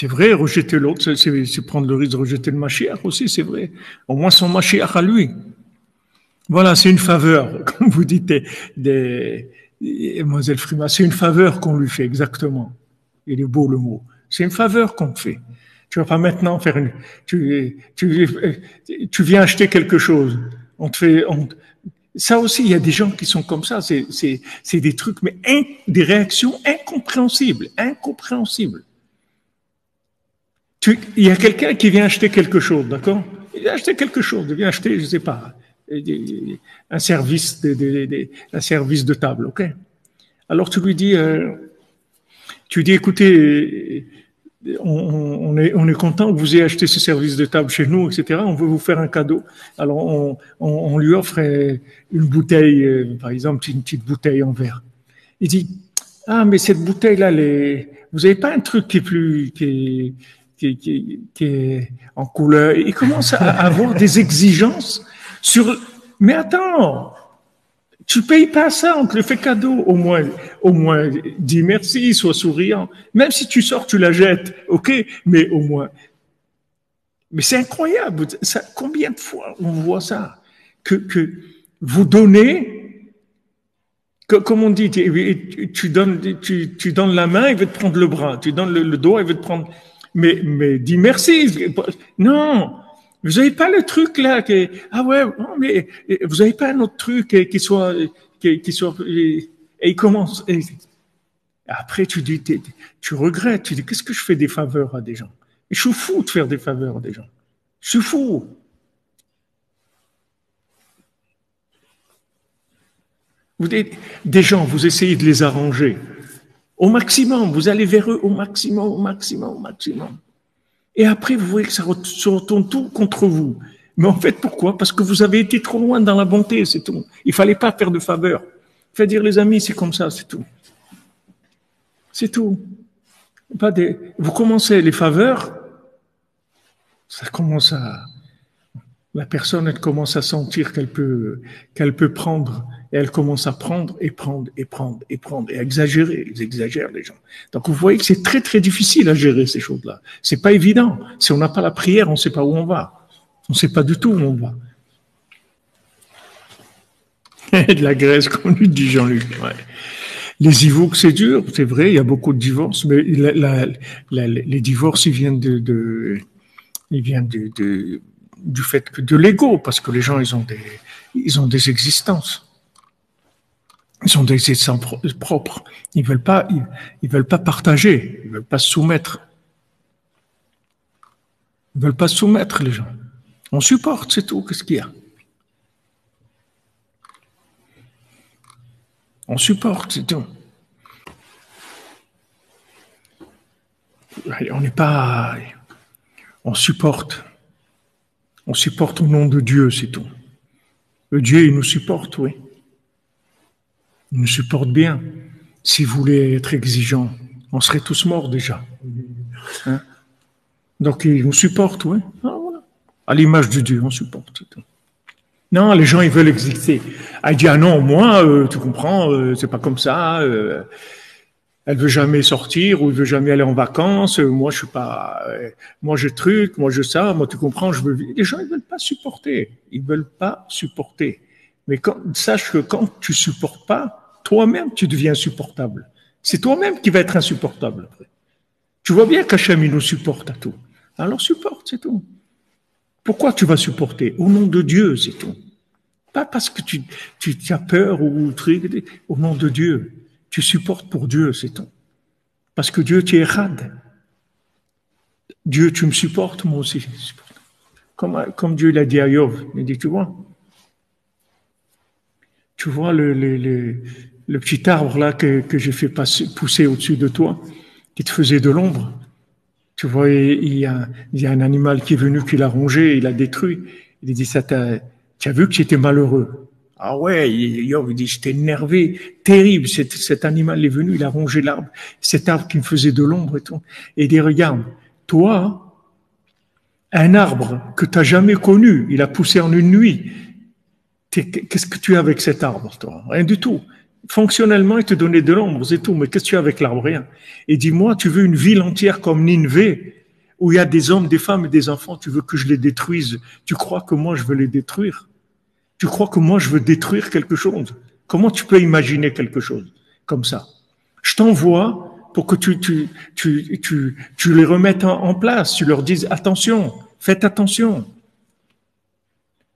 C'est vrai, rejeter l'autre, c'est prendre le risque de rejeter le Mashiach aussi, c'est vrai. Au moins son Mashiach à lui. Voilà, c'est une faveur, comme vous dites, Mademoiselle Frima, c'est une faveur qu'on lui fait, exactement. Il est beau le mot. C'est une faveur qu'on te fait. Tu vas pas maintenant faire tu viens acheter quelque chose. Ça aussi, il y a des gens qui sont comme ça. C'est des trucs, mais des réactions incompréhensibles, incompréhensibles. Il y a quelqu'un qui vient acheter quelque chose, d'accord? Il vient acheter quelque chose, il vient acheter, je sais pas, un service un service de table, ok? Alors tu lui dis, écoutez, on est content que vous ayez acheté ce service de table chez nous, etc. On veut vous faire un cadeau. Alors on lui offre une bouteille, par exemple, une petite bouteille en verre. Il dit, ah mais cette bouteille-là, vous n'avez pas un truc qui est en couleur. Il commence à avoir des exigences sur. Mais attends, tu payes pas ça, on te le fait cadeau. Au moins, dis merci, sois souriant. Même si tu sors, tu la jettes, ok, mais au moins. Mais c'est incroyable. Ça, combien de fois on voit ça que vous donnez, comme on dit, tu donnes la main, il veut te prendre le bras. Tu donnes le doigt, il veut te prendre. Mais dis merci. Non, vous n'avez pas le truc là ah ouais, non, mais vous n'avez pas un autre truc qui soit et il commence. Et après tu dis, tu regrettes, tu dis qu'est-ce que je fais des faveurs à des gens? Et je suis fou de faire des faveurs à des gens. Je suis fou. Des gens, vous essayez de les arranger. Au maximum, vous allez vers eux au maximum. Et après, vous voyez que ça se retourne tout contre vous. Mais en fait, pourquoi? Parce que vous avez été trop loin dans la bonté, c'est tout. Il fallait pas faire de faveur. Fait dire les amis, c'est comme ça, c'est tout. C'est tout. Vous commencez les faveurs, ça commence la personne, elle commence à sentir qu'elle peut prendre, et elle commence à prendre, et exagérer, ils exagèrent les gens. Donc vous voyez que c'est très très difficile à gérer ces choses-là. C'est pas évident. Si on n'a pas la prière, on ne sait pas où on va. On ne sait pas du tout où on va. De la graisse, comme lui dit Jean-Luc. Ouais. Les ivoux, c'est dur, c'est vrai, il y a beaucoup de divorces, mais les divorces, ils viennent du fait que de l'ego, parce que les gens, ils ont des existences. Ils ont des existences propres. Ils veulent pas partager. Ils veulent pas se soumettre. Ils veulent pas se soumettre, les gens. On supporte, c'est tout. Qu'est-ce qu'il y a? On supporte, c'est tout. On n'est pas... On supporte. On supporte au nom de Dieu, c'est tout. Le Dieu, il nous supporte, oui. Il nous supporte bien. S'il voulait être exigeant, on serait tous morts déjà. Hein? Donc, il nous supporte, oui. Ah, voilà. À l'image de Dieu, on supporte, c'est tout. Non, les gens, ils veulent exister. Elle dit, ah non, moi, tu comprends, c'est pas comme ça. Elle veut jamais sortir ou elle veut jamais aller en vacances. Moi, je suis pas. Moi, je truc, moi, je ça. Moi, tu comprends, je veux. Les gens, ils veulent pas supporter. Ils veulent pas supporter. Mais sache que quand tu supportes pas, toi-même, tu deviens insupportable. C'est toi-même qui va être insupportable après. Tu vois bien qu'Hachem, il nous supporte à tout. Alors supporte, c'est tout. Pourquoi tu vas supporter? Au nom de Dieu, c'est tout. Pas parce que tu as peur ou truc. Au nom de Dieu. Tu supportes pour Dieu, c'est tout. Parce que Dieu, tu es rad. Dieu, tu me supportes, moi aussi. Comme Dieu l'a dit à Yov. Il dit, tu vois le petit arbre là que j'ai fait pousser au-dessus de toi, qui te faisait de l'ombre. Tu vois, il y a un animal qui est venu, qui l'a rongé, il l'a détruit. Il dit, tu as vu que j'étais malheureux. Ah ouais, il dit, j'étais énervé, terrible. Cet animal est venu, il a rongé l'arbre, cet arbre qui me faisait de l'ombre et tout. Et il dit, regarde, toi, un arbre que tu n'as jamais connu, il a poussé en une nuit. Qu'est-ce que tu as avec cet arbre, toi? Rien du tout. Fonctionnellement, il te donnait de l'ombre, c'est tout. Mais qu'est-ce que tu as avec l'arbre? Rien. Et dis-moi, tu veux une ville entière comme Nineveh? où il y a des hommes, des femmes et des enfants, tu veux que je les détruise? Tu crois que moi je veux les détruire? Tu crois que moi je veux détruire quelque chose? Comment tu peux imaginer quelque chose comme ça? Je t'envoie pour que tu les remettes en place, tu leur dises attention, faites attention.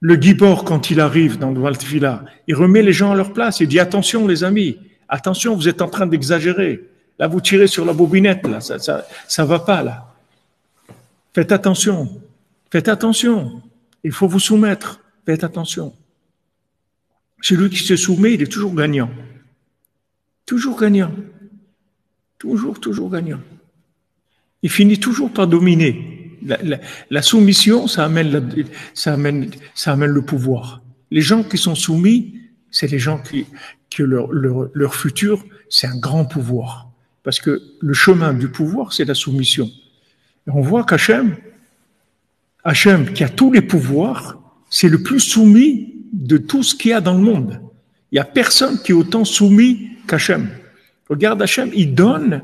Le Gibor, quand il arrive dans le Valtfila, il remet les gens à leur place, il dit attention les amis, attention, vous êtes en train d'exagérer. Là, vous tirez sur la bobinette, là, ça va pas, là. Faites attention, il faut vous soumettre, faites attention. Celui qui se soumet, il est toujours gagnant. Toujours gagnant. Toujours gagnant. Il finit toujours par dominer. La soumission, ça amène le pouvoir. Les gens qui sont soumis, c'est les gens que leur futur, c'est un grand pouvoir. Parce que le chemin du pouvoir, c'est la soumission. Et on voit qu'Hachem, qui a tous les pouvoirs, c'est le plus soumis de tout ce qu'il y a dans le monde. Il n'y a personne qui est autant soumis qu'Hachem. Regarde, Hachem, il donne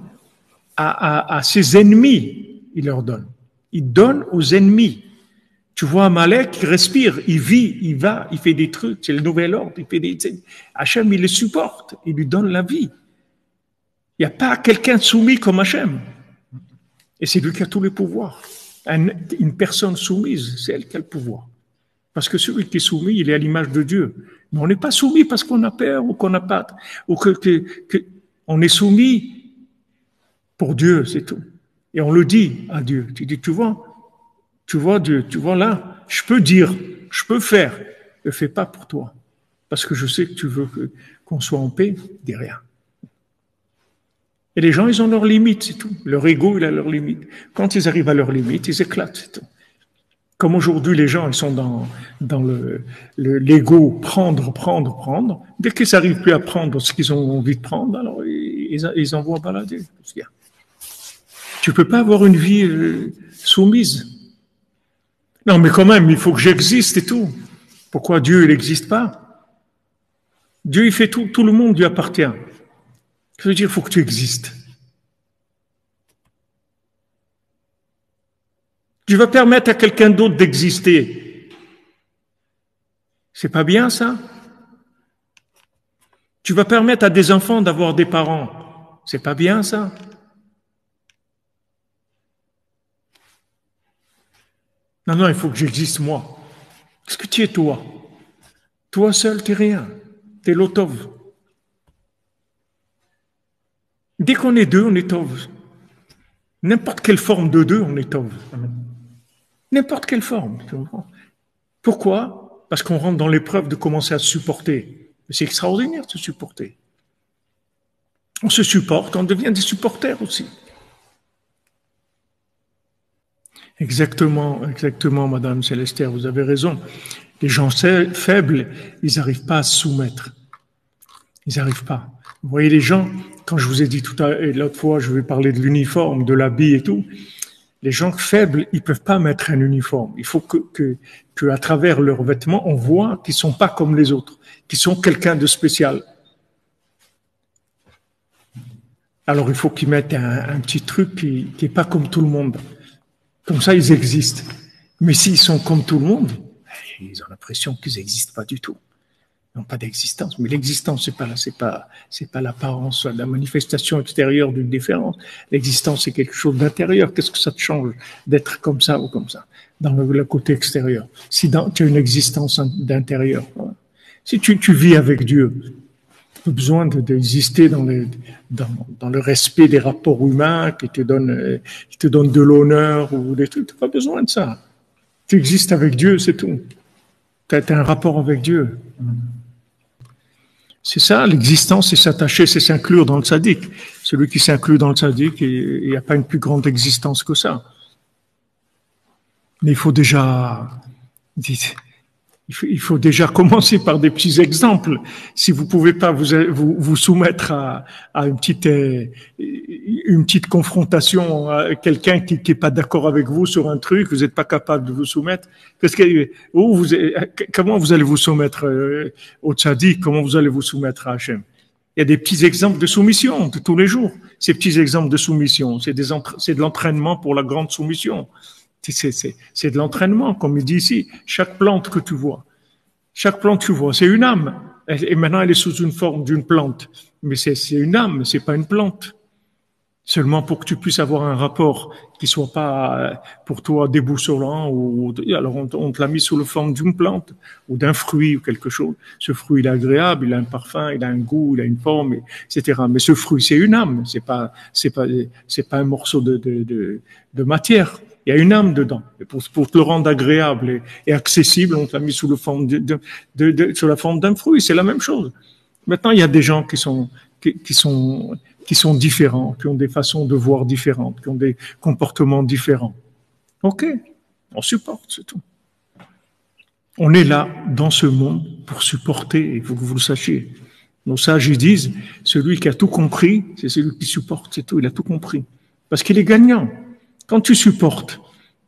à ses ennemis, il leur donne. Il donne aux ennemis. Tu vois Amalek, il respire, il vit, il va, il fait des trucs, c'est le nouvel ordre, il fait des... Hachem, il le supporte, il lui donne la vie. Il n'y a pas quelqu'un soumis comme Hachem. Et c'est lui qui a tous les pouvoirs. Une personne soumise, c'est elle qui a le pouvoir. Parce que celui qui est soumis, il est à l'image de Dieu. Mais on n'est pas soumis parce qu'on a peur ou qu'on n'a pas... Ou on est soumis pour Dieu, c'est tout. Et on le dit à Dieu. Tu dis, tu vois Dieu, tu vois là, je peux dire, je peux faire. Ne fais pas pour toi. Parce que je sais que tu veux qu'on soit en paix, dis rien. Et les gens, ils ont leurs limites, c'est tout. Leur ego, il a leurs limites. Quand ils arrivent à leurs limites, ils éclatent, c'est tout. Comme aujourd'hui, les gens, ils sont dans l'ego, prendre. Dès qu'ils n'arrivent plus à prendre ce qu'ils ont envie de prendre, alors ils envoient balader. Tu peux pas avoir une vie soumise. Non, mais quand même, il faut que j'existe et tout. Pourquoi Dieu, il n'existe pas? Dieu, il fait tout. Tout le monde lui appartient. Ça veut dire, il faut que tu existes. Tu vas permettre à quelqu'un d'autre d'exister. C'est pas bien, ça? Tu vas permettre à des enfants d'avoir des parents. C'est pas bien, ça? Non, il faut que j'existe, moi. Qu'est-ce que tu es, toi? Toi seul, t'es rien. T'es l'otov. Dès qu'on est deux, on est tov. N'importe quelle forme de deux, on est tov. N'importe quelle forme. Pourquoi? Parce qu'on rentre dans l'épreuve de commencer à se supporter. C'est extraordinaire de se supporter. On se supporte, on devient des supporters aussi. Exactement, Madame Célestère, vous avez raison. Les gens faibles, ils n'arrivent pas à se soumettre. Ils n'arrivent pas. Vous voyez les gens, quand je vous ai dit tout à l'heure, l'autre fois, je vais parler de l'uniforme, de l'habit et tout, les gens faibles, ils peuvent pas mettre un uniforme. Il faut que à travers leurs vêtements, on voit qu'ils sont pas comme les autres, qu'ils sont quelqu'un de spécial. Alors il faut qu'ils mettent un petit truc qui est pas comme tout le monde. Comme ça, ils existent. Mais s'ils sont comme tout le monde, ils ont l'impression qu'ils n'existent pas du tout. Ils n'ont pas d'existence. Mais l'existence, c'est pas l'apparence, la manifestation extérieure d'une différence. L'existence, c'est quelque chose d'intérieur. Qu'est-ce que ça te change d'être comme ça ou comme ça dans le côté extérieur? Si tu as une existence d'intérieur, si tu vis avec Dieu, tu as besoin d'exister dans le respect des rapports humains qui te donnent de l'honneur ou des trucs. Tu n'as pas besoin de ça. Tu existes avec Dieu, c'est tout. Tu as un rapport avec Dieu. C'est ça, l'existence, c'est s'attacher, c'est s'inclure dans le tzaddik. Celui qui s'inclut dans le tzaddik, il n'y a pas une plus grande existence que ça. Mais il faut déjà commencer par des petits exemples. Si vous pouvez pas vous soumettre à une petite confrontation à quelqu'un qui est pas d'accord avec vous sur un truc, vous n'êtes pas capable de vous soumettre. Comment vous allez vous soumettre au tzaddik? Comment vous allez vous soumettre à Hachem? Il y a des petits exemples de soumission de tous les jours. Ces petits exemples de soumission, c'est de l'entraînement pour la grande soumission. C'est de l'entraînement, comme il dit ici. Chaque plante que tu vois, c'est une âme. Et maintenant, elle est sous une forme d'une plante. Mais c'est une âme, c'est pas une plante. Seulement pour que tu puisses avoir un rapport qui soit pas pour toi déboussolant ou alors on te l'a mis sous la forme d'une plante ou d'un fruit ou quelque chose. Ce fruit il est agréable, il a un parfum, il a un goût, il a une forme, etc. Mais ce fruit c'est une âme, c'est pas un morceau de matière. Il y a une âme dedans. Et pour te le rendre agréable et accessible, on te l'a mis sous la forme sous la forme d'un fruit. C'est la même chose. Maintenant, il y a des gens qui sont différents, qui ont des façons de voir différentes, qui ont des comportements différents. Ok, on supporte, c'est tout. On est là, dans ce monde, pour supporter, il faut que vous le sachiez. Nos sages, ils disent, celui qui a tout compris, c'est celui qui supporte, c'est tout, il a tout compris. Parce qu'il est gagnant. Quand tu supportes,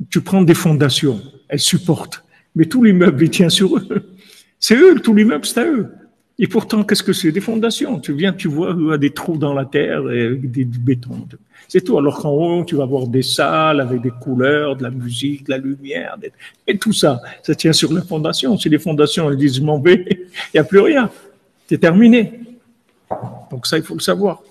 tu prends des fondations, elles supportent. Mais tout l'immeuble, il tient sur eux. C'est eux, tout l'immeuble, c'est à eux. Et pourtant, qu'est-ce que c'est? Des fondations. Tu viens, tu vois, il y a des trous dans la terre et du béton. C'est tout. Alors qu'en haut, tu vas voir des salles avec des couleurs, de la musique, de la lumière. Et tout ça, ça tient sur les fondations. Si les fondations, elles disent, je m'en vais, il n'y a plus rien. C'est terminé. Donc ça, il faut le savoir.